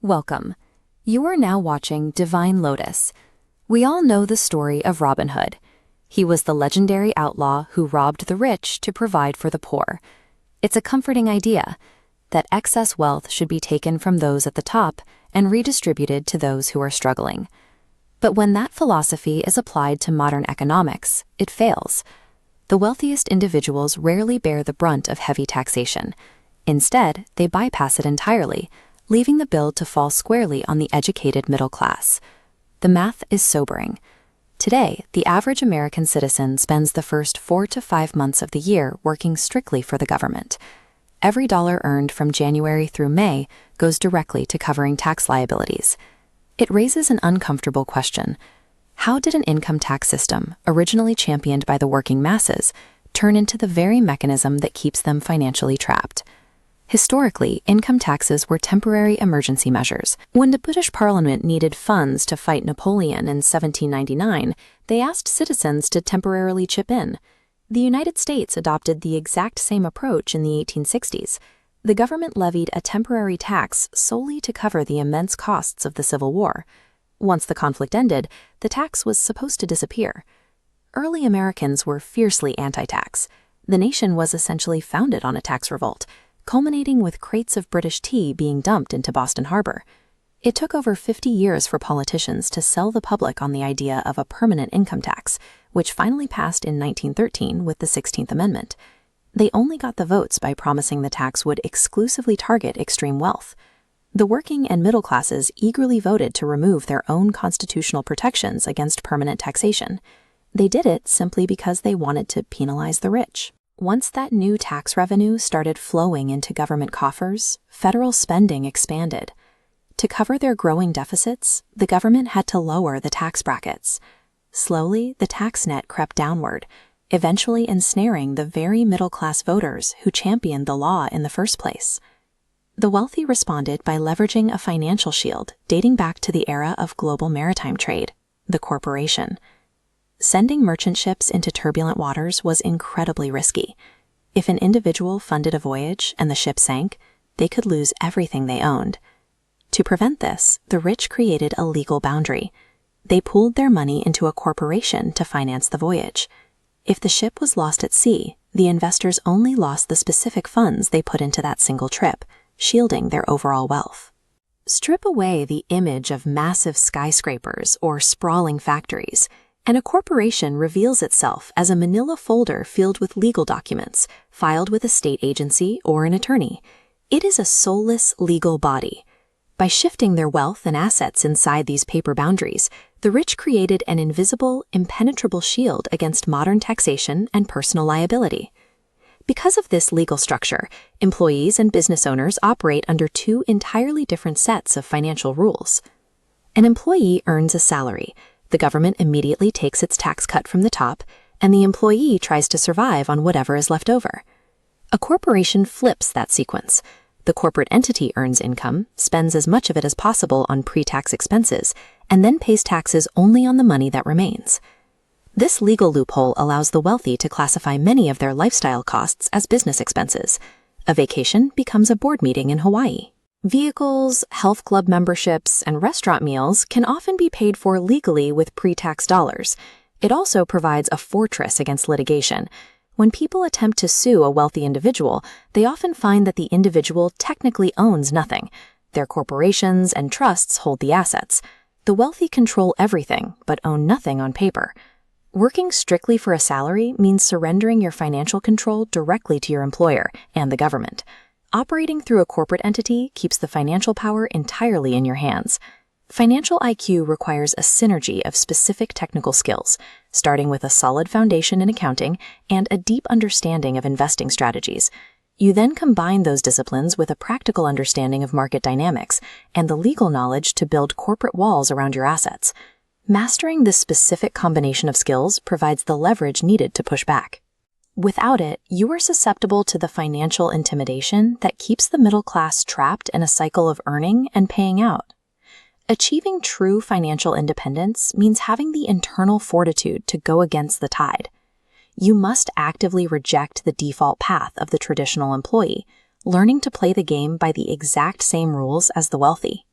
Welcome. You are now watching Divine Lotus. We all know the story of Robin Hood. He was the legendary outlaw who robbed the rich to provide for the poor. It's a comforting idea that excess wealth should be taken from those at the top and redistributed to those who are struggling. But when that philosophy is applied to modern economics, it fails. The wealthiest individuals rarely bear the brunt of heavy taxation. Instead, they bypass it entirely, leaving the bill to fall squarely on the educated middle class. The math is sobering. Today, the average American citizen spends the first 4 to 5 months of the year working strictly for the government. Every dollar earned from January through May goes directly to covering tax liabilities. It raises an uncomfortable question. How did an income tax system, originally championed by the working masses, turn into the very mechanism that keeps them financially trapped? Historically, income taxes were temporary emergency measures. When the British Parliament needed funds to fight Napoleon in 1799, they asked citizens to temporarily chip in. The United States adopted the exact same approach in the 1860s. The government levied a temporary tax solely to cover the immense costs of the Civil War. Once the conflict ended, the tax was supposed to disappear. Early Americans were fiercely anti-tax. The nation was essentially founded on a tax revolt, culminating with crates of British tea being dumped into Boston Harbor. It took over 50 years for politicians to sell the public on the idea of a permanent income tax, which finally passed in 1913 with the 16th Amendment. They only got the votes by promising the tax would exclusively target extreme wealth. The working and middle classes eagerly voted to remove their own constitutional protections against permanent taxation. They did it simply because they wanted to penalize the rich. Once that new tax revenue started flowing into government coffers, federal spending expanded. To cover their growing deficits, the government had to lower the tax brackets. Slowly, the tax net crept downward, eventually ensnaring the very middle-class voters who championed the law in the first place. The wealthy responded by leveraging a financial shield dating back to the era of global maritime trade, the corporation. Sending merchant ships into turbulent waters was incredibly risky. If an individual funded a voyage and the ship sank, they could lose everything they owned. To prevent this, the rich created a legal boundary. They pooled their money into a corporation to finance the voyage. If the ship was lost at sea, the investors only lost the specific funds they put into that single trip, shielding their overall wealth. Strip away the image of massive skyscrapers or sprawling factories, and a corporation reveals itself as a manila folder filled with legal documents, filed with a state agency or an attorney. It is a soulless legal body. By shifting their wealth and assets inside these paper boundaries, the rich created an invisible, impenetrable shield against modern taxation and personal liability. Because of this legal structure, employees and business owners operate under two entirely different sets of financial rules. An employee earns a salary. The government immediately takes its tax cut from the top, and the employee tries to survive on whatever is left over. A corporation flips that sequence. The corporate entity earns income, spends as much of it as possible on pre-tax expenses, and then pays taxes only on the money that remains. This legal loophole allows the wealthy to classify many of their lifestyle costs as business expenses. A vacation becomes a board meeting in Hawaii. Vehicles, health club memberships, and restaurant meals can often be paid for legally with pre-tax dollars. It also provides a fortress against litigation. When people attempt to sue a wealthy individual, they often find that the individual technically owns nothing. Their corporations and trusts hold the assets. The wealthy control everything, but own nothing on paper. Working strictly for a salary means surrendering your financial control directly to your employer and the government. Operating through a corporate entity keeps the financial power entirely in your hands. Financial IQ requires a synergy of specific technical skills, starting with a solid foundation in accounting and a deep understanding of investing strategies. You then combine those disciplines with a practical understanding of market dynamics and the legal knowledge to build corporate walls around your assets. Mastering this specific combination of skills provides the leverage needed to push back. Without it, you are susceptible to the financial intimidation that keeps the middle class trapped in a cycle of earning and paying out. Achieving true financial independence means having the internal fortitude to go against the tide. You must actively reject the default path of the traditional employee, learning to play the game by the exact same rules as the wealthy.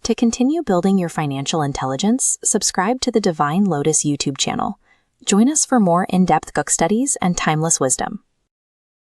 To continue building your financial intelligence, subscribe to the Divine Lotus YouTube channel. Join us for more in-depth book studies and timeless wisdom.